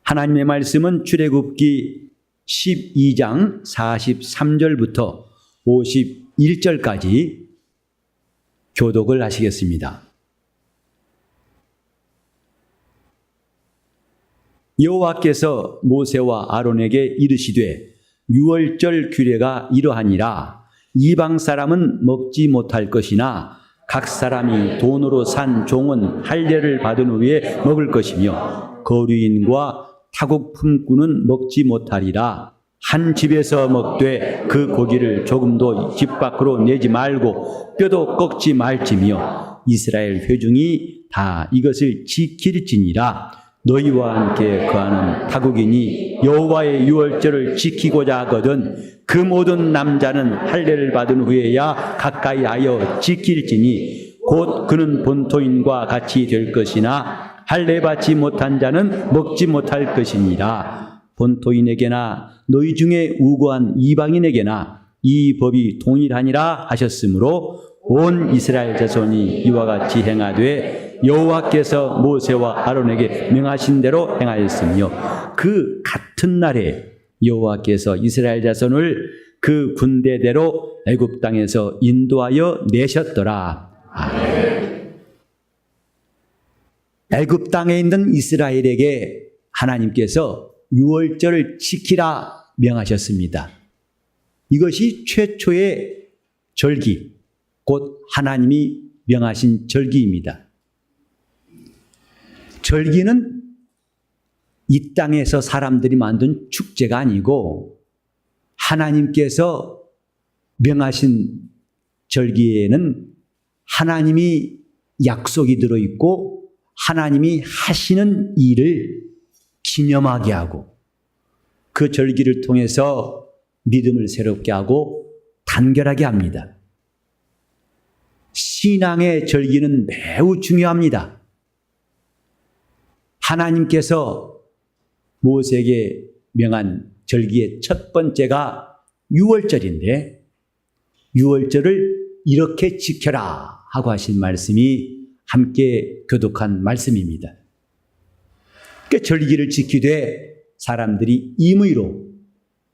하나님의 말씀은 출애굽기 12장 43절부터 51절까지 교독을 하시겠습니다. 여호와께서 모세와 아론에게 이르시되 유월절 규례가 이러하니라. 이방 사람은 먹지 못할 것이나 각 사람이 돈으로 산 종은 할례를 받은 후에 먹을 것이며 거류인과 타국 품꾼은 먹지 못하리라. 한 집에서 먹되 그 고기를 조금도 집 밖으로 내지 말고 뼈도 꺾지 말지며 이스라엘 회중이 다 이것을 지킬지니라. 너희와 함께 거하는 타국인이 여호와의 유월절을 지키고자 하거든 그 모든 남자는 할례를 받은 후에야 가까이 하여 지킬지니 곧 그는 본토인과 같이 될 것이나 할례 받지 못한 자는 먹지 못할 것이니라. 본토인에게나 너희 중에 우고한 이방인에게나 이 법이 동일하니라 하셨으므로 온 이스라엘 자손이 이와 같이 행하되 여호와께서 모세와 아론에게 명하신 대로 행하였으며 그 같은 날에 여호와께서 이스라엘 자손을 그 군대대로 애굽 땅에서 인도하여 내셨더라. 아멘. 애굽 땅에 있는 이스라엘에게 하나님께서 유월절을 지키라 명하셨습니다. 이것이 최초의 절기, 곧 하나님이 명하신 절기입니다. 절기는 이 땅에서 사람들이 만든 축제가 아니고 하나님께서 명하신 절기에는 하나님이 약속이 들어있고 하나님이 하시는 일을 기념하게 하고 그 절기를 통해서 믿음을 새롭게 하고 단결하게 합니다. 신앙의 절기는 매우 중요합니다. 하나님께서 모세에게 명한 절기의 첫 번째가 유월절인데 유월절을 이렇게 지켜라 하고 하신 말씀이 함께 교독한 말씀입니다. 그러니까 절기를 지키되 사람들이 임의로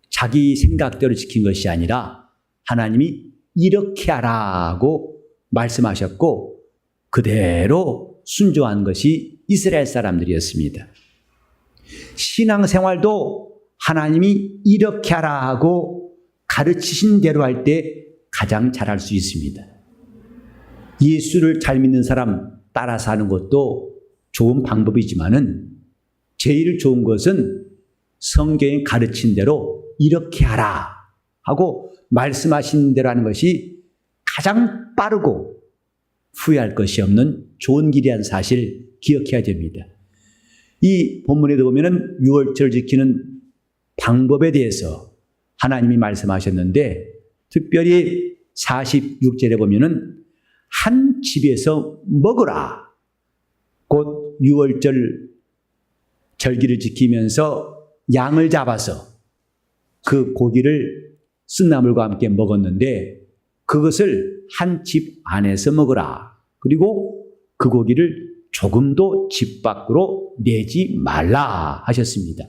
자기 생각대로 지킨 것이 아니라 하나님이 이렇게 하라고 말씀하셨고 그대로 순종한 것이 이스라엘 사람들이었습니다. 신앙생활도 하나님이 이렇게 하라 하고 가르치신 대로 할 때 가장 잘할 수 있습니다. 예수를 잘 믿는 사람 따라서 하는 것도 좋은 방법이지만은 제일 좋은 것은 성경이 가르친 대로 이렇게 하라 하고 말씀하신 대로 하는 것이 가장 빠르고 후회할 것이 없는 좋은 길이라는 사실 기억해야 됩니다. 이 본문에도 보면은 유월절 지키는 방법에 대해서 하나님이 말씀하셨는데 특별히 46절에 보면은 한 집에서 먹으라. 곧 유월절 절기를 지키면서 양을 잡아서 그 고기를 쓴나물과 함께 먹었는데 그것을 한 집 안에서 먹으라. 그리고 그 고기를 조금도 집 밖으로 내지 말라 하셨습니다.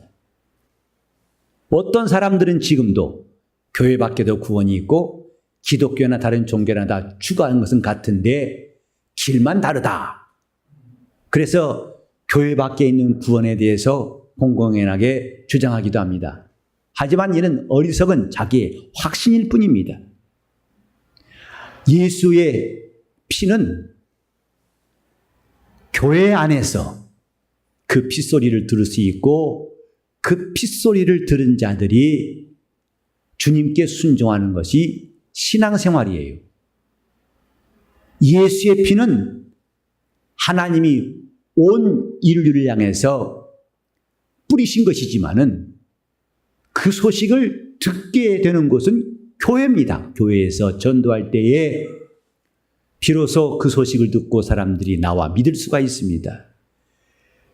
어떤 사람들은 지금도 교회 밖에도 구원이 있고 기독교나 다른 종교나 다 추구하는 것은 같은데 길만 다르다. 그래서 교회 밖에 있는 구원에 대해서 공공연하게 주장하기도 합니다. 하지만 이는 어리석은 자기의 확신일 뿐입니다. 예수의 피는 교회 안에서 그 핏소리를 들을 수 있고 그 핏소리를 들은 자들이 주님께 순종하는 것이 신앙생활이에요. 예수의 피는 하나님이 온 인류를 향해서 뿌리신 것이지만은 그 소식을 듣게 되는 곳은 교회입니다. 교회에서 전도할 때에 비로소 그 소식을 듣고 사람들이 나와 믿을 수가 있습니다.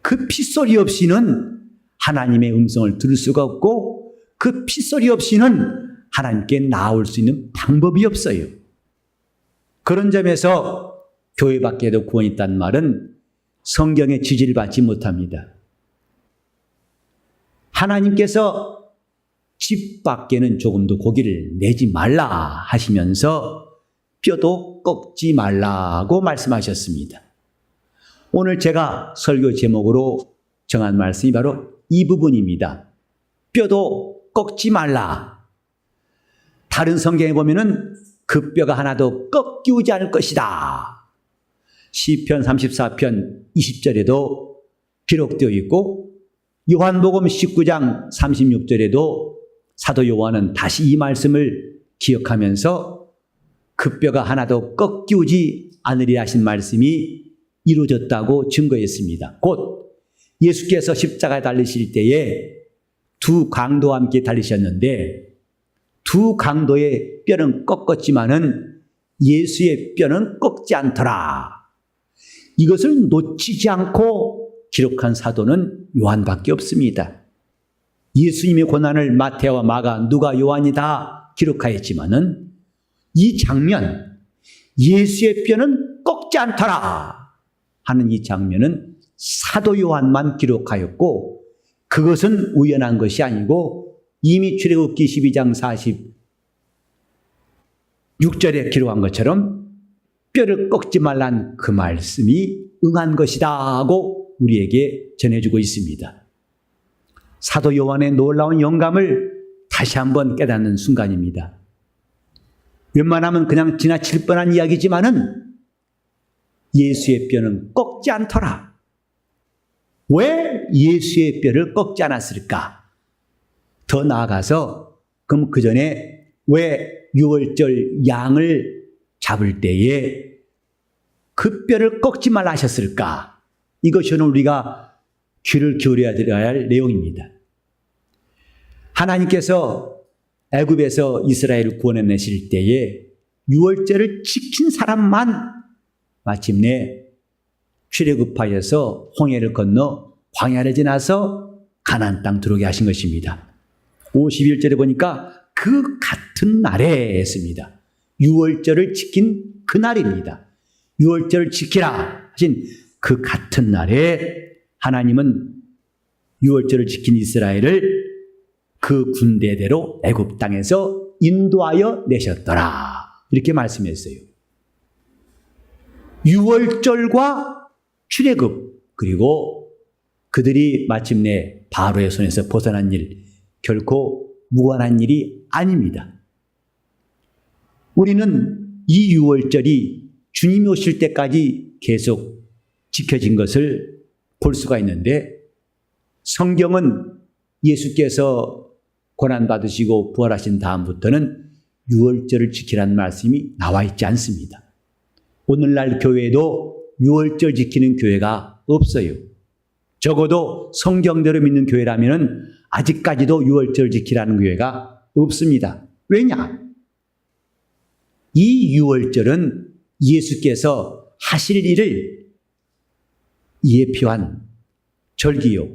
그 핏소리 없이는 하나님의 음성을 들을 수가 없고 그 핏소리 없이는 하나님께 나올 수 있는 방법이 없어요. 그런 점에서 교회 밖에도 구원이 있다는 말은 성경의 지지를 받지 못합니다. 하나님께서 집 밖에는 조금도 고기를 내지 말라 하시면서 뼈도 꺾지 말라고 말씀하셨습니다. 오늘 제가 설교 제목으로 정한 말씀이 바로 이 부분입니다. 뼈도 꺾지 말라. 다른 성경에 보면은 그 뼈가 하나도 꺾이지 않을 것이다. 시편 34편 20절에도 기록되어 있고 요한복음 19장 36절에도 사도 요한은 다시 이 말씀을 기억하면서 그 뼈가 하나도 꺾이지 않으리라 하신 말씀이 이루어졌다고 증거했습니다. 곧 예수께서 십자가에 달리실 때에 두 강도와 함께 달리셨는데 두 강도의 뼈는 꺾었지만은 예수의 뼈는 꺾지 않더라. 이것을 놓치지 않고 기록한 사도는 요한밖에 없습니다. 예수님의 고난을 마태와 마가, 누가, 요한이 다 기록하였지만은 이 장면, 예수의 뼈는 꺾지 않더라 하는 이 장면은 사도 요한만 기록하였고 그것은 우연한 것이 아니고 이미 출애굽기 12장 46절에 기록한 것처럼 뼈를 꺾지 말란 그 말씀이 응한 것이다 하고 우리에게 전해주고 있습니다. 사도 요한의 놀라운 영감을 다시 한번 깨닫는 순간입니다. 웬만하면 그냥 지나칠 뻔한 이야기지만은 예수의 뼈는 꺾지 않더라. 왜 예수의 뼈를 꺾지 않았을까? 더 나아가서 그럼 그 전에 왜 유월절 양을 잡을 때에 그 뼈를 꺾지 말라 하셨을까? 이것이 오늘 우리가 귀를 기울여야 할 내용입니다. 하나님께서 애굽에서 이스라엘을 구원해내실 때에 유월절을 지킨 사람만 마침내 출애굽하여서 홍해를 건너 광야를 지나서 가나안 땅 들어오게 하신 것입니다. 51절에 보니까 그 같은 날에 했습니다. 유월절을 지킨 그날입니다. 유월절을 지키라 하신 그 같은 날에 하나님은 유월절을 지킨 이스라엘을 그 군대대로 애굽 땅에서 인도하여 내셨더라. 이렇게 말씀했어요. 유월절과 출애굽 그리고 그들이 마침내 바로의 손에서 벗어난 일 결코 무관한 일이 아닙니다. 우리는 이 유월절이 주님이 오실 때까지 계속 지켜진 것을 볼 수가 있는데 성경은 예수께서 고난받으시고 부활하신 다음부터는 유월절을 지키라는 말씀이 나와 있지 않습니다. 오늘날 교회도 유월절 지키는 교회가 없어요. 적어도 성경대로 믿는 교회라면 아직까지도 유월절 지키라는 교회가 없습니다. 왜냐? 이 유월절은 예수께서 하실 일을 예표한 절기요.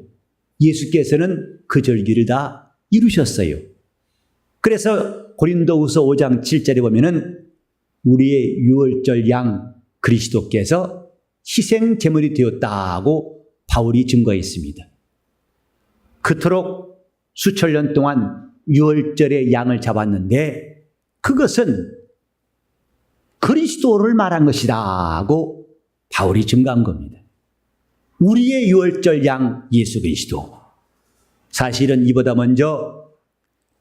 예수께서는 그 절기를 다 이루셨어요. 그래서 고린도후서 5장 7절에 보면은 우리의 유월절 양 그리스도께서 희생 제물이 되었다고 바울이 증거했습니다. 그토록 수천 년 동안 유월절의 양을 잡았는데 그것은 그리스도를 말한 것이다고 바울이 증거한 겁니다. 우리의 유월절 양 예수 그리스도. 사실은 이보다 먼저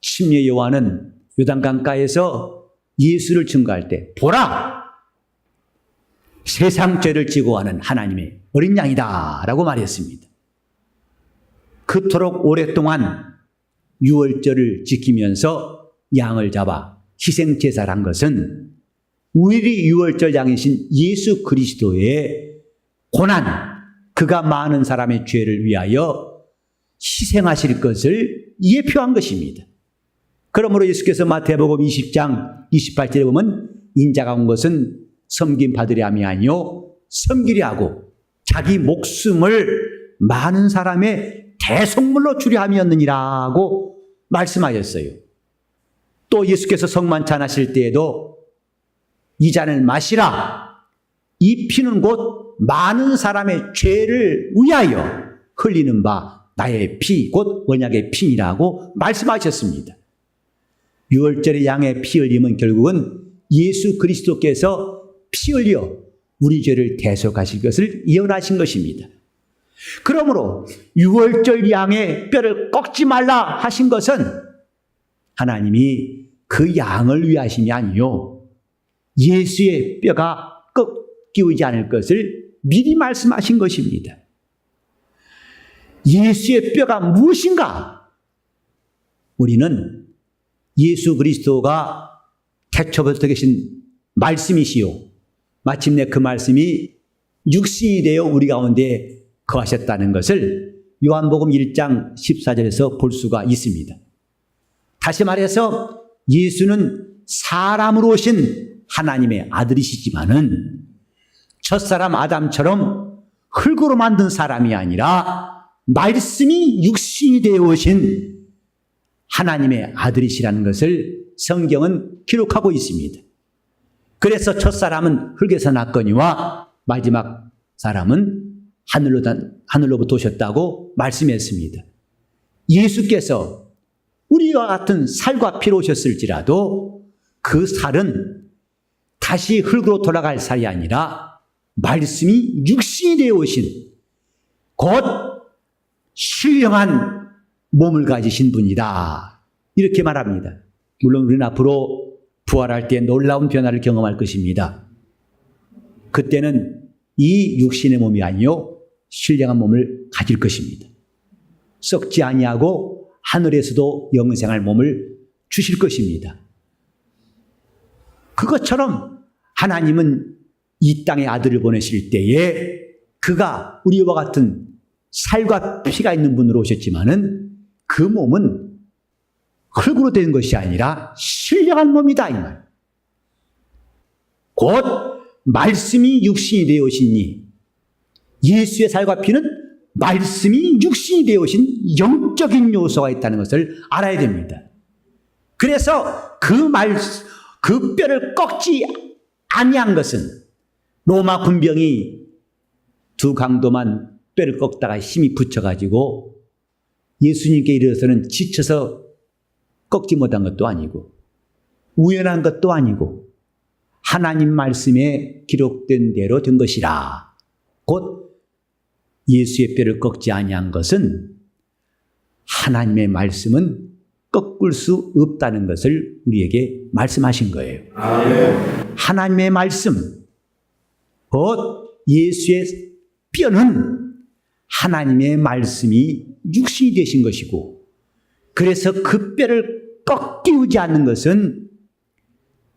침례 요한은 요단강가에서 예수를 증거할 때 보라! 세상 죄를 지고 가는 하나님의 어린 양이다 라고 말했습니다. 그토록 오랫동안 유월절을 지키면서 양을 잡아 희생제사란 것은 우리 유월절 양이신 예수 그리스도의 고난, 그가 많은 사람의 죄를 위하여 희생하실 것을 예표한 것입니다. 그러므로 예수께서 마태복음 20장 28절에 보면 인자가 온 것은 섬김 받으려 함이 아니요 섬기려 하고 자기 목숨을 많은 사람의 대속물로 주려 함이었느니라고 말씀하셨어요. 또 예수께서 성만찬하실 때에도 이 잔을 마시라. 이 피는 곧 많은 사람의 죄를 위하여 흘리는 바 나의 피, 곧 언약의 피이라고 말씀하셨습니다. 유월절의 양의 피 흘림은 결국은 예수 그리스도께서 피 흘려 우리 죄를 대속하실 것을 예언하신 것입니다. 그러므로 유월절 양의 뼈를 꺾지 말라 하신 것은 하나님이 그 양을 위하심이 아니요 예수의 뼈가 꺾이지 않을 것을 미리 말씀하신 것입니다. 예수의 뼈가 무엇인가? 우리는 예수 그리스도가 태초부터 계신 말씀이시요 마침내 그 말씀이 육신이 되어 우리 가운데 거하셨다는 것을 요한복음 1장 14절에서 볼 수가 있습니다. 다시 말해서 예수는 사람으로 오신 하나님의 아들이시지만은 첫사람 아담처럼 흙으로 만든 사람이 아니라 말씀이 육신이 되어 오신 하나님의 아들이시라는 것을 성경은 기록하고 있습니다. 그래서 첫사람은 흙에서 났거니와 마지막 사람은 하늘로부터 오셨다고 말씀했습니다. 예수께서 우리와 같은 살과 피로 오셨을지라도 그 살은 다시 흙으로 돌아갈 살이 아니라 말씀이 육신이 되어 오신 곧 신령한 몸을 가지신 분이다. 이렇게 말합니다. 물론 우리는 앞으로 부활할 때 놀라운 변화를 경험할 것입니다. 그때는 이 육신의 몸이 아니요 신령한 몸을 가질 것입니다. 썩지 아니하고 하늘에서도 영생할 몸을 주실 것입니다. 그것처럼 하나님은 이 땅에 아들을 보내실 때에 그가 우리와 같은 살과 피가 있는 분으로 오셨지만은 그 몸은 흙으로 된 것이 아니라 신령한 몸이다 이 말. 곧 말씀이 육신이 되어 오시니 예수의 살과 피는 말씀이 육신이 되어 오신 영적인 요소가 있다는 것을 알아야 됩니다. 그래서 그 뼈를 꺾지 아니한 것은 로마 군병이 두 강도만 뼈를 꺾다가 힘이 붙여가지고 예수님께 이르러서는 지쳐서 꺾지 못한 것도 아니고 우연한 것도 아니고 하나님 말씀에 기록된 대로 된 것이라. 곧 예수의 뼈를 꺾지 아니한 것은 하나님의 말씀은 꺾을 수 없다는 것을 우리에게 말씀하신 거예요. 하나님의 말씀, 곧 예수의 뼈는 하나님의 말씀이 육신이 되신 것이고 그래서 그 뼈를 꺾이지 않는 것은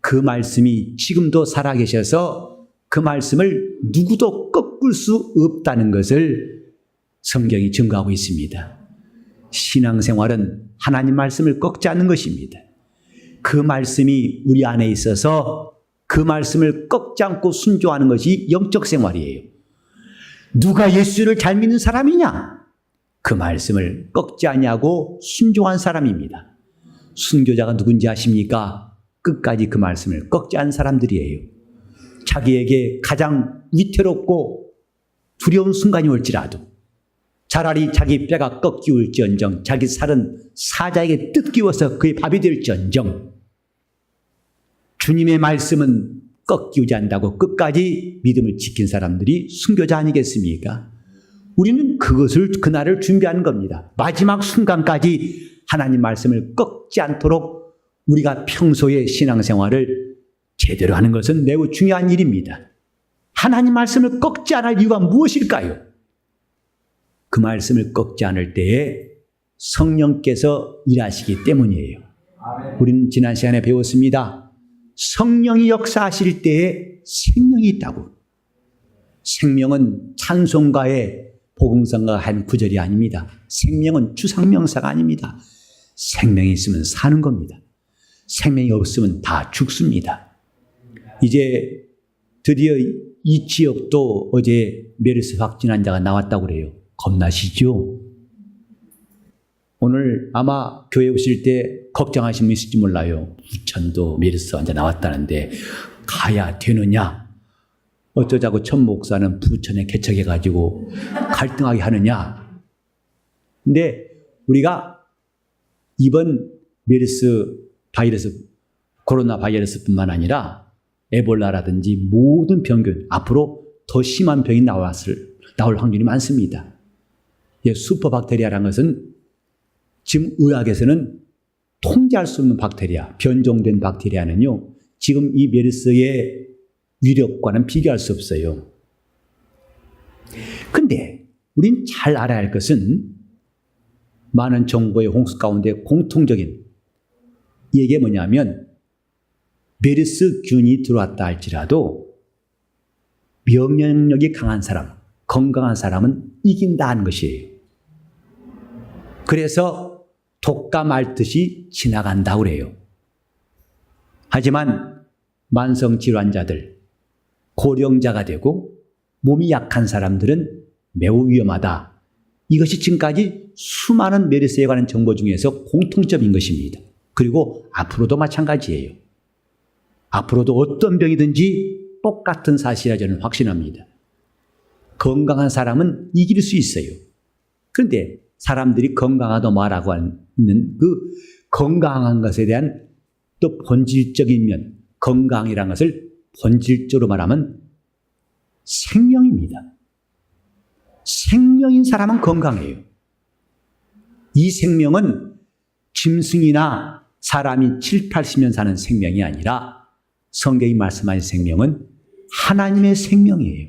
그 말씀이 지금도 살아계셔서 그 말씀을 누구도 꺾을 수 없다는 것을 성경이 증거하고 있습니다. 신앙생활은 하나님 말씀을 꺾지 않는 것입니다. 그 말씀이 우리 안에 있어서 그 말씀을 꺾지 않고 순종하는 것이 영적 생활이에요. 누가 예수를 잘 믿는 사람이냐? 그 말씀을 꺾지 아니하고 순종한 사람입니다. 순교자가 누군지 아십니까? 끝까지 그 말씀을 꺾지 않은 사람들이에요. 자기에게 가장 위태롭고 두려운 순간이 올지라도 차라리 자기 뼈가 꺾이울지언정 자기 살은 사자에게 뜯기워서 그의 밥이 될지언정 주님의 말씀은 꺾이지 않는다고 끝까지 믿음을 지킨 사람들이 순교자 아니겠습니까? 우리는 그날을 준비하는 겁니다. 마지막 순간까지 하나님 말씀을 꺾지 않도록 우리가 평소에 신앙생활을 제대로 하는 것은 매우 중요한 일입니다. 하나님 말씀을 꺾지 않을 이유가 무엇일까요? 그 말씀을 꺾지 않을 때에 성령께서 일하시기 때문이에요. 우리는 지난 시간에 배웠습니다. 성령이 역사하실 때에 생명이 있다고. 생명은 찬송가의 복음성과 한 구절이 아닙니다. 생명은 주상명사가 아닙니다. 생명이 있으면 사는 겁니다. 생명이 없으면 다 죽습니다. 이제 드디어 이 지역도 어제 메르스 확진 환자가 나왔다고 그래요. 겁나시죠? 오늘 아마 교회 오실 때 걱정하신 분 있을지 몰라요. 부천도 메르스 환자 나왔다는데 가야 되느냐? 어쩌자고 천 목사는 부천에 개척해가지고 갈등하게 하느냐? 근데 우리가 이번 메르스 바이러스, 코로나 바이러스뿐만 아니라 에볼라라든지 모든 병균, 앞으로 더 심한 병이 나올 확률이 많습니다. 슈퍼박테리아라는 것은 지금 의학에서는 통제할 수 없는 박테리아, 변종된 박테리아는요, 지금 이 메르스의 위력과는 비교할 수 없어요. 근데 우린 잘 알아야 할 것은 많은 정보의 홍수 가운데 공통적인 이게 뭐냐면 메르스균이 들어왔다 할지라도 면역력이 강한 사람, 건강한 사람은 이긴다는 것이에요. 그래서 독감 앓듯이 지나간다고 그래요. 하지만 만성 질환자들, 고령자가 되고 몸이 약한 사람들은 매우 위험하다. 이것이 지금까지 수많은 메르스에 관한 정보 중에서 공통점인 것입니다. 그리고 앞으로도 마찬가지예요. 앞으로도 어떤 병이든지 똑같은 사실이라 저는 확신합니다. 건강한 사람은 이길 수 있어요. 그런데 사람들이 건강하다 말하고 있는 그 건강한 것에 대한 또 본질적인 면, 건강이라는 것을 본질적으로 말하면 생명입니다. 생명인 사람은 건강해요. 이 생명은 짐승이나 사람이 7, 80년 사는 생명이 아니라 성경이 말씀하신 생명은 하나님의 생명이에요.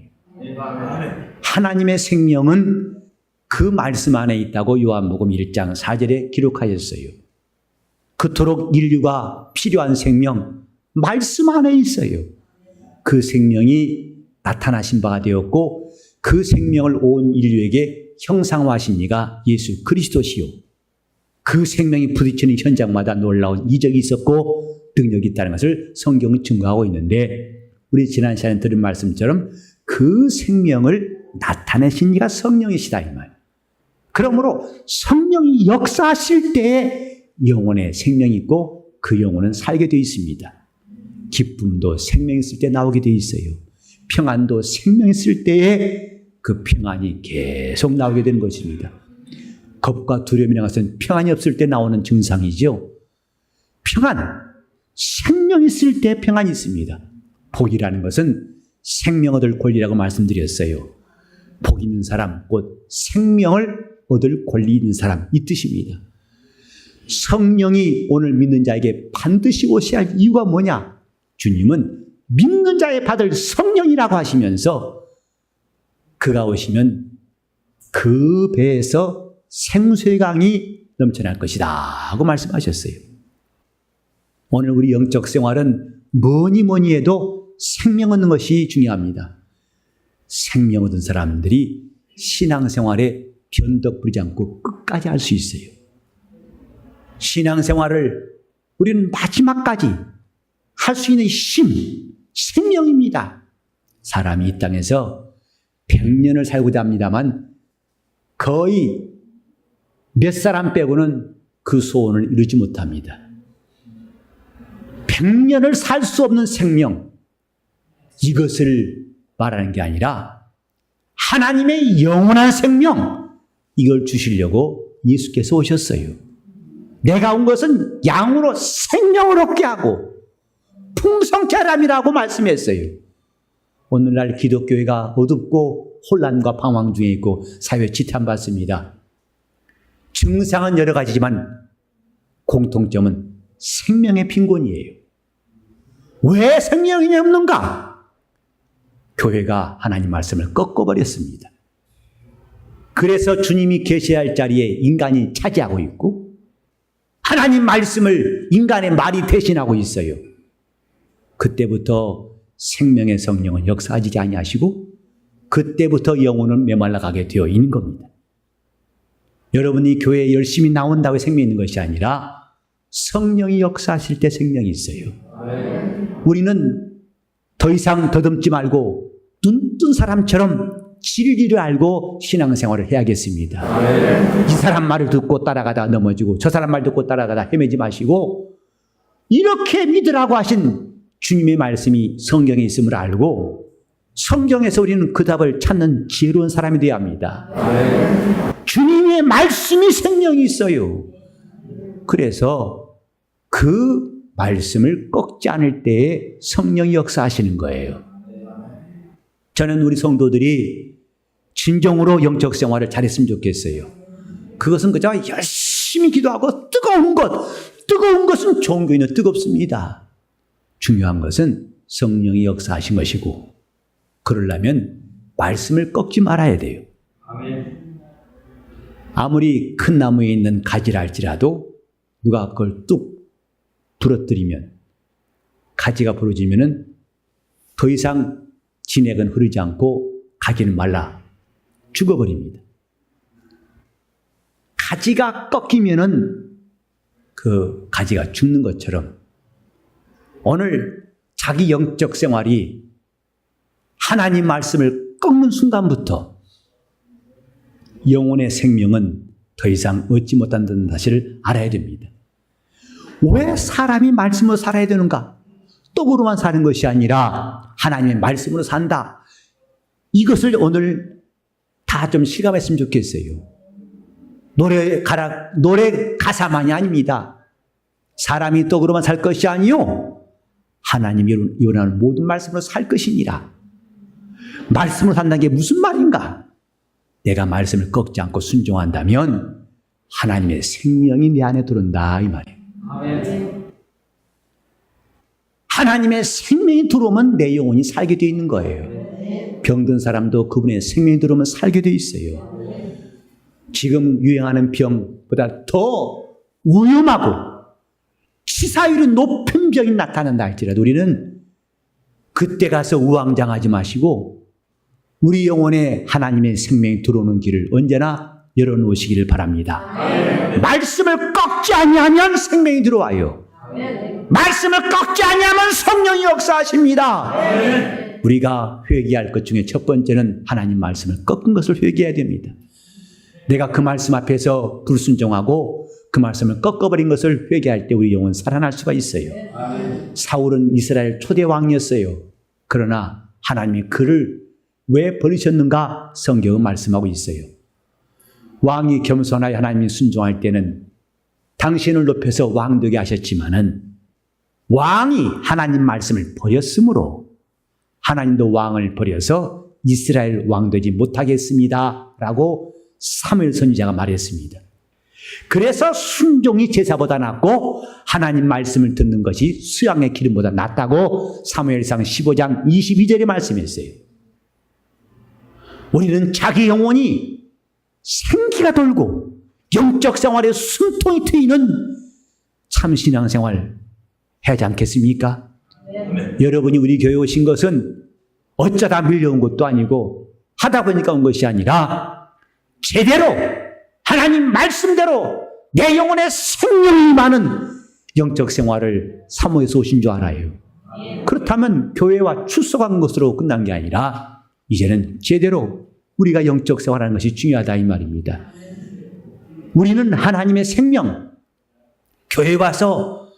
하나님의 생명은 그 말씀 안에 있다고 요한복음 1장 4절에 기록하였어요. 그토록 인류가 필요한 생명, 말씀 안에 있어요. 그 생명이 나타나신 바가 되었고 그 생명을 온 인류에게 형상화하신 이가 예수 그리스도시요. 그 생명이 부딪히는 현장마다 놀라운 이적이 있었고 능력이 있다는 것을 성경은 증거하고 있는데 우리 지난 시간에 들은 말씀처럼 그 생명을 나타내신 이가 성령이시다 이 말. 그러므로 성령이 역사하실 때에 영혼에 생명이 있고 그 영혼은 살게 되어 있습니다. 기쁨도 생명 있을 때 나오게 되어 있어요. 평안도 생명 있을 때에 그 평안이 계속 나오게 되는 것입니다. 겁과 두려움이라는 것은 평안이 없을 때 나오는 증상이죠. 평안, 생명 있을 때 평안이 있습니다. 복이라는 것은 생명 얻을 권리라고 말씀드렸어요. 복 있는 사람, 곧 생명을 얻을 권리 있는 사람, 이 뜻입니다. 성령이 오늘 믿는 자에게 반드시 오셔야 할 이유가 뭐냐? 주님은 믿는 자에 받을 성령이라고 하시면서 그가 오시면 그 배에서 생수의 강이 넘쳐날 것이다 하고 말씀하셨어요. 오늘 우리 영적 생활은 뭐니 해도 생명 얻는 것이 중요합니다. 생명 얻은 사람들이 신앙생활에 변덕 부리지 않고 끝까지 할 수 있어요. 신앙생활을 우리는 마지막까지 할 수 있는 힘, 생명입니다. 사람이 이 땅에서 100년을 살고자 합니다만 거의 몇 사람 빼고는 그 소원을 이루지 못합니다. 100년을 살 수 없는 생명, 이것을 말하는 게 아니라 하나님의 영원한 생명, 이걸 주시려고 예수께서 오셨어요. 내가 온 것은 양으로 생명을 얻게 하고 풍성케 하람이라고 말씀했어요. 오늘날 기독교회가 어둡고 혼란과 방황 중에 있고 사회 지탄받습니다. 증상은 여러 가지지만 공통점은 생명의 빈곤이에요. 왜 생명이 없는가? 교회가 하나님 말씀을 꺾어버렸습니다. 그래서 주님이 계셔야 할 자리에 인간이 차지하고 있고 하나님 말씀을 인간의 말이 대신하고 있어요. 그때부터 생명의 성령은 역사하지 아니하시고 그때부터 영혼은 메말라가게 되어 있는 겁니다. 여러분이 교회에 열심히 나온다고 생명이 있는 것이 아니라 성령이 역사하실 때 생명이 있어요. 우리는 더 이상 더듬지 말고 눈뜬 사람처럼 진리를 알고 신앙생활을 해야겠습니다. 이 사람 말을 듣고 따라가다 넘어지고 저 사람 말 듣고 따라가다 헤매지 마시고 이렇게 믿으라고 하신 주님의 말씀이 성경에 있음을 알고 성경에서 우리는 그 답을 찾는 지혜로운 사람이 되어야 합니다. 주님의 말씀이 생명이 있어요. 그래서 그 말씀을 꺾지 않을 때에 성령이 역사하시는 거예요. 저는 우리 성도들이 진정으로 영적 생활을 잘했으면 좋겠어요. 그것은 그저 열심히 기도하고 뜨거운 것은 종교인은 뜨겁습니다. 중요한 것은 성령이 역사하신 것이고, 그러려면 말씀을 꺾지 말아야 돼요. 아무리 큰 나무에 있는 가지라 할지라도 누가 그걸 뚝 부러뜨리면, 가지가 부러지면은 더 이상 진액은 흐르지 않고 가지는 말라 죽어버립니다. 가지가 꺾이면은 그 가지가 죽는 것처럼 오늘 자기 영적 생활이 하나님 말씀을 꺾는 순간부터 영혼의 생명은 더 이상 얻지 못한다는 사실을 알아야 됩니다. 왜 사람이 말씀으로 살아야 되는가? 떡으로만 사는 것이 아니라 하나님의 말씀으로 산다. 이것을 오늘 다 좀 실감했으면 좋겠어요. 노래 가사만이 아닙니다. 사람이 떡으로만 살 것이 아니요, 하나님이 원하는 모든 말씀으로 살 것이니라. 말씀으로 산다는 게 무슨 말인가? 내가 말씀을 꺾지 않고 순종한다면 하나님의 생명이 내 안에 들어온다, 이 말이에요. 아멘. 하나님의 생명이 들어오면 내 영혼이 살게 되어 있는 거예요. 병든 사람도 그분의 생명이 들어오면 살게 되어 있어요. 지금 유행하는 병보다 더 위험하고 치사율이 높은 병이 나타난다 할지라도 우리는 그때 가서 우왕장하지 마시고 우리 영혼에 하나님의 생명이 들어오는 길을 언제나 열어놓으시기를 바랍니다. 말씀을 꺾지 아니하면 생명이 들어와요. 말씀을 꺾지 아니하면 성령이 역사하십니다. 우리가 회개할 것 중에 첫 번째는 하나님 말씀을 꺾은 것을 회개해야 됩니다. 내가 그 말씀 앞에서 불순종하고 그 말씀을 꺾어버린 것을 회개할 때 우리 영혼 살아날 수가 있어요. 사울은 이스라엘 초대 왕이었어요. 그러나 하나님이 그를 왜 버리셨는가 성경은 말씀하고 있어요. 왕이 겸손하여 하나님이 순종할 때는 당신을 높여서 왕 되게 하셨지만은 왕이 하나님 말씀을 버렸으므로 하나님도 왕을 버려서 이스라엘 왕 되지 못하겠습니다 라고 사무엘 선지자가 말했습니다. 그래서 순종이 제사보다 낫고 하나님 말씀을 듣는 것이 수양의 기름보다 낫다고 사무엘상 15장 22절에 말씀했어요. 우리는 자기 영혼이 생기가 돌고 영적 생활에 숨통이 트이는 참 신앙생활 해야지 않겠습니까? 네. 여러분이 우리 교회에 오신 것은 어쩌다 밀려온 것도 아니고 하다 보니까 온 것이 아니라 제대로 하나님 말씀대로 내 영혼에 생명이 많은 영적 생활을 사모해서 오신 줄 알아요. 그렇다면 교회와 출석한 것으로 끝난 게 아니라 이제는 제대로 우리가 영적 생활하는 것이 중요하다 이 말입니다. 우리는 하나님의 생명, 교회 와서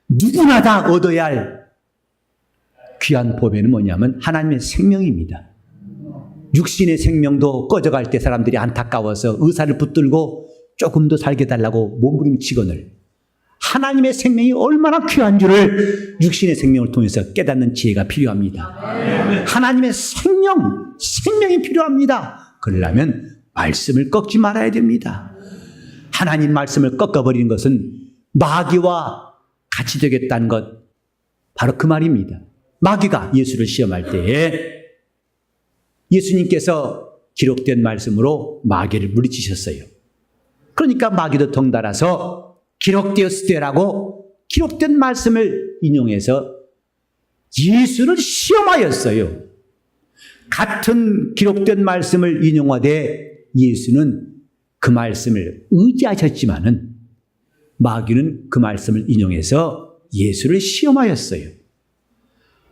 누구나 다 얻어야 할 귀한 보배는 뭐냐면 하나님의 생명입니다. 육신의 생명도 꺼져갈 때 사람들이 안타까워서 의사를 붙들고 조금 더 살게 달라고 몸부림치거늘 하나님의 생명이 얼마나 귀한 줄을 육신의 생명을 통해서 깨닫는 지혜가 필요합니다. 하나님의 생명이 필요합니다. 그러려면 말씀을 꺾지 말아야 됩니다. 하나님 말씀을 꺾어버리는 것은 마귀와 같이 되겠다는 것, 바로 그 말입니다. 마귀가 예수를 시험할 때에 예수님께서 기록된 말씀으로 마귀를 물리치셨어요. 그러니까 마귀도 덩달아서 기록되었을 때라고 기록된 말씀을 인용해서 예수를 시험하였어요. 같은 기록된 말씀을 인용하되 예수는 그 말씀을 의지하셨지만은 마귀는 그 말씀을 인용해서 예수를 시험하였어요.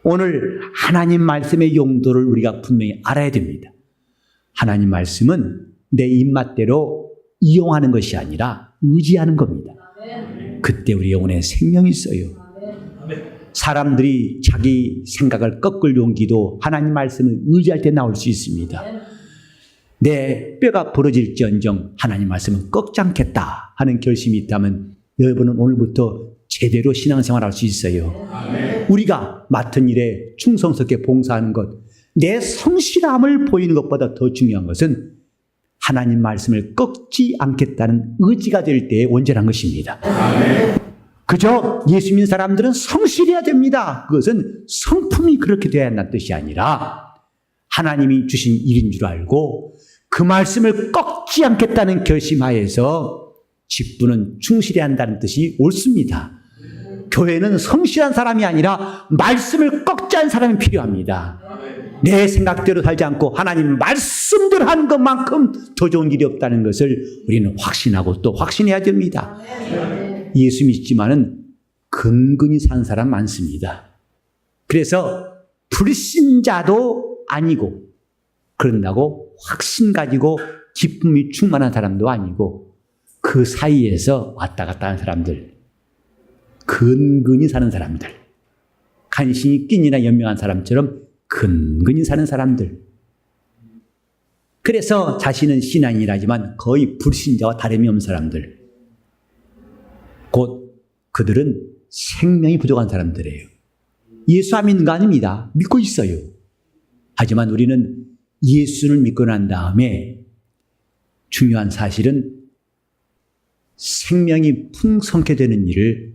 오늘 하나님 말씀의 용도를 우리가 분명히 알아야 됩니다. 하나님 말씀은 내 입맛대로 이용하는 것이 아니라 의지하는 겁니다. 그때 우리 영혼에 생명이 있어요. 사람들이 자기 생각을 꺾을 용기도 하나님 말씀을 의지할 때 나올 수 있습니다. 내 뼈가 부러질지언정 하나님 말씀은 꺾지 않겠다 하는 결심이 있다면 여러분은 오늘부터 제대로 신앙생활할 수 있어요. 우리가 맡은 일에 충성스럽게 봉사하는 것, 내 성실함을 보이는 것보다 더 중요한 것은 하나님 말씀을 꺾지 않겠다는 의지가 될 때에 온전한 것입니다. 그저 예수 믿는 사람들은 성실해야 됩니다. 그것은 성품이 그렇게 되어야 한다는 뜻이 아니라 하나님이 주신 일인 줄 알고 그 말씀을 꺾지 않겠다는 결심하에서 직분은 충실해야 한다는 뜻이 옳습니다. 교회는 성실한 사람이 아니라 말씀을 꺾지 않은 사람이 필요합니다. 내 생각대로 살지 않고 하나님 말씀대로 하는 것만큼 더 좋은 일이 없다는 것을 우리는 확신하고 또 확신해야 됩니다. 예수 믿지만은 근근히 사는 사람 많습니다. 그래서 불신자도 아니고 그런다고 확신 가지고 기쁨이 충만한 사람도 아니고 그 사이에서 왔다 갔다 하는 사람들, 근근히 사는 사람들, 간신히 낀이나 연명한 사람처럼 근근히 사는 사람들. 그래서 자신은 신앙인이라지만 거의 불신자와 다름이 없는 사람들. 곧 그들은 생명이 부족한 사람들이에요. 예수 안 믿는 거 아닙니다. 믿고 있어요. 하지만 우리는 예수를 믿고 난 다음에 중요한 사실은 생명이 풍성케 되는 일을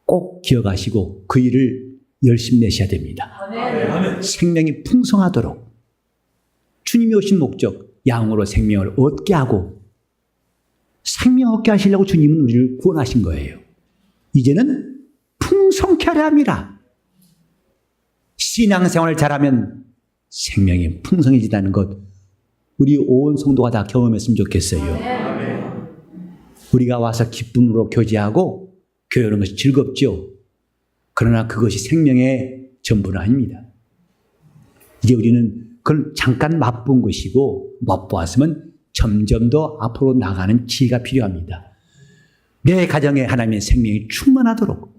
꼭 기억하시고 그 일을 열심히 내셔야 됩니다. 생명이 풍성하도록 주님이 오신 목적, 양으로 생명을 얻게 하고 생명 얻게 하시려고 주님은 우리를 구원하신 거예요. 이제는 풍성케 하려 합니다. 신앙생활을 잘하면 생명이 풍성해지다는 것 우리 온 성도가 다 경험했으면 좋겠어요. 우리가 와서 기쁨으로 교제하고 교회하는 것이 즐겁죠. 그러나 그것이 생명의 전부는 아닙니다. 이제 우리는 그걸 잠깐 맛본 것이고 맛보았으면 점점 더 앞으로 나가는 지혜가 필요합니다. 내 가정에 하나님의 생명이 충만하도록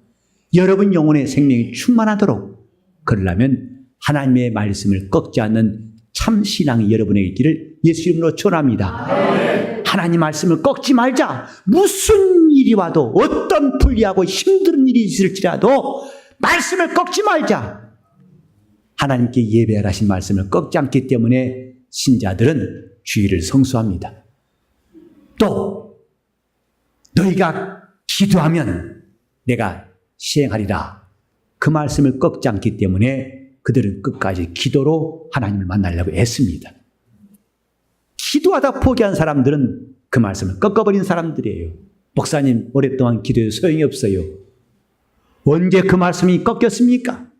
여러분 영혼의 생명이 충만하도록 그러려면 하나님의 말씀을 꺾지 않는 참 신앙이 여러분에게 있기를 예수 이름으로 축원합니다. 하나님 말씀을 꺾지 말자. 무슨 일이 와도 어떤 불리하고 힘든 일이 있을지라도 말씀을 꺾지 말자. 하나님께 예배하신 말씀을 꺾지 않기 때문에 신자들은 주의를 성수합니다. 또 너희가 기도하면 내가 시행하리라. 그 말씀을 꺾지 않기 때문에 그들은 끝까지 기도로 하나님을 만나려고 애씁니다. 기도하다 포기한 사람들은 그 말씀을 꺾어버린 사람들이에요. 목사님 오랫동안 기도해도 소용이 없어요. 언제 그 말씀이 꺾였습니까?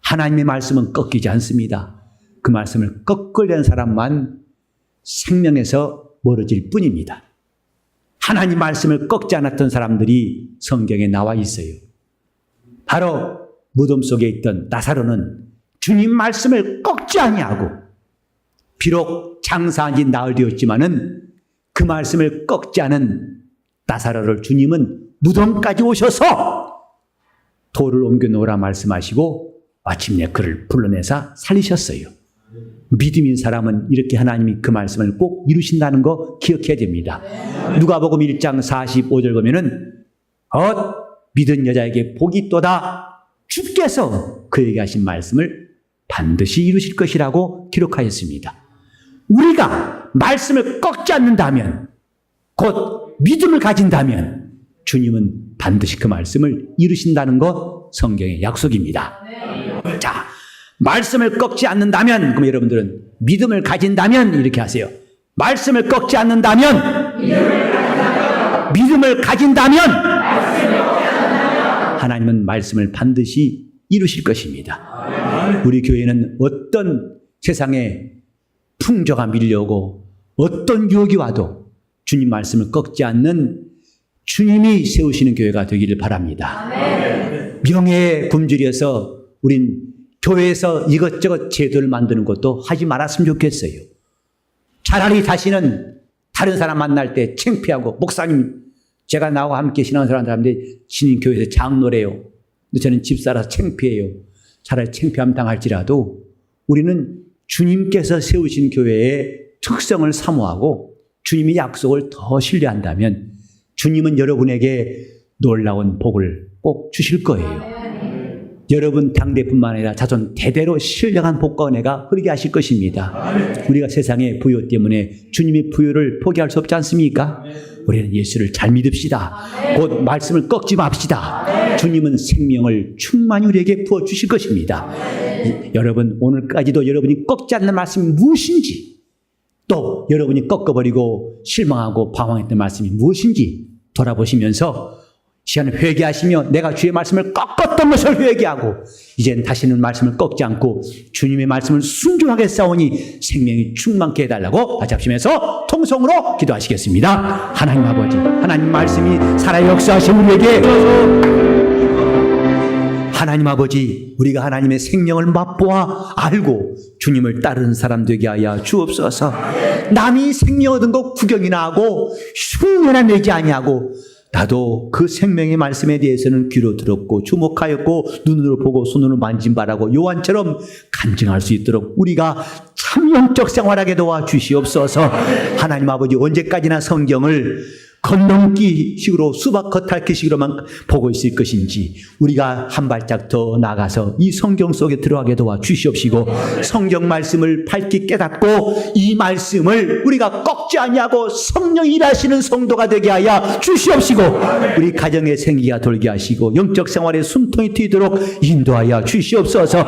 하나님의 말씀은 꺾이지 않습니다. 그 말씀을 꺾으려는 사람만 생명에서 멀어질 뿐입니다. 하나님 말씀을 꺾지 않았던 사람들이 성경에 나와 있어요. 바로 무덤 속에 있던 나사로는 주님 말씀을 꺾지 아니하고 비록 장사한 지 나흘 되었지만은 그 말씀을 꺾지 않은 나사로를 주님은 무덤까지 오셔서 돌을 옮겨 놓으라 말씀하시고 마침내 그를 불러내사 살리셨어요. 믿음인 사람은 이렇게 하나님이 그 말씀을 꼭 이루신다는 거 기억해야 됩니다. 누가복음 1장 45절 보면은 믿은 여자에게 복이 있도다. 주께서 그에게 하신 말씀을 반드시 이루실 것이라고 기록하였습니다. 우리가 말씀을 꺾지 않는다면, 곧 믿음을 가진다면 주님은 반드시 그 말씀을 이루신다는 것 성경의 약속입니다. 자, 말씀을 꺾지 않는다면, 그럼 여러분들은 믿음을 가진다면 이렇게 하세요. 말씀을 꺾지 않는다면, 믿음을 가진다면 하나님은 말씀을 반드시 이루실 것입니다. 우리 교회는 어떤 세상에 풍조가 밀려오고 어떤 유혹이 와도 주님 말씀을 꺾지 않는 주님이 세우시는 교회가 되기를 바랍니다. 명예의 굶주려서 우린 교회에서 이것저것 제도를 만드는 것도 하지 말았으면 좋겠어요. 차라리 다시는 다른 사람 만날 때 창피하고 목사님 제가 나와 함께 신앙생활 하는 사람들이 신인 교회에서 장로래요. 근데 저는 집사라서 창피해요. 차라리 창피함 당할지라도 우리는 주님께서 세우신 교회의 특성을 사모하고 주님의 약속을 더 신뢰한다면 주님은 여러분에게 놀라운 복을 꼭 주실 거예요. 여러분 당대뿐만 아니라 자손 대대로 신령한 복과 은혜가 흐르게 하실 것입니다. 우리가 세상의 부요 때문에 주님의 부요를 포기할 수 없지 않습니까? 우리는 예수를 잘 믿읍시다. 곧 말씀을 꺾지 맙시다. 주님은 생명을 충만히 우리에게 부어주실 것입니다. 여러분 오늘까지도 여러분이 꺾지 않는 말씀이 무엇인지, 또 여러분이 꺾어버리고 실망하고 방황했던 말씀이 무엇인지 돌아보시면서 시간을 회개하시며 내가 주의 말씀을 꺾었던 것을 회개하고 이젠 다시는 말씀을 꺾지 않고 주님의 말씀을 순종하게 싸우니 생명이 충만케 해달라고 다시 합시면서 통성으로 기도하시겠습니다. 하나님 아버지, 하나님 말씀이 살아 역사하신 우리에게 하나님 아버지, 우리가 하나님의 생명을 맛보아 알고 주님을 따르는 사람 되게 하여 주옵소서. 남이 생명 얻은 것 구경이나 하고 흉내나 내지 아니하고 나도 그 생명의 말씀에 대해서는 귀로 들었고 주목하였고 눈으로 보고 손으로 만진 바라고 요한처럼 간증할 수 있도록 우리가 참 영적 생활하게 도와 주시옵소서. 하나님 아버지, 언제까지나 성경을 겉넘기 식으로 수박 겉핥기 식으로만 보고 있을 것인지 우리가 한 발짝 더 나가서 이 성경 속에 들어가게 도와 주시옵시고 성경 말씀을 밝히 깨닫고 이 말씀을 우리가 꺾지 아니하고 성령이 일하시는 성도가 되게 하여 주시옵시고 우리 가정의 생기가 돌게 하시고 영적 생활에 숨통이 트이도록 인도하여 주시옵소서.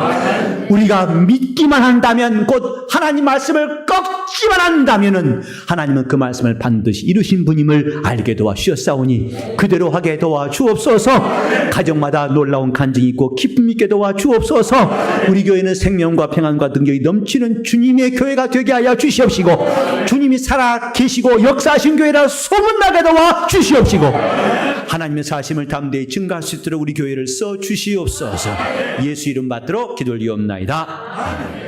우리가 믿기만 한다면 곧 하나님 말씀을 꺾지만 한다면은 하나님은 그 말씀을 반드시 이루신 분임을 알게 도와 주셨사오니 그대로 하게 도와 주옵소서. 가정마다 놀라운 간증이 있고 기쁨 있게 도와 주옵소서. 우리 교회는 생명과 평안과 능력이 넘치는 주님의 교회가 되게 하여 주시옵시고 주님이 살아 계시고 역사하신 교회라 소문나게 도와 주시옵시고 하나님의 사심을 담대히 증가할 수 있도록 우리 교회를 써 주시옵소서. 예수 이름 받들어 기도 올리옵나이다.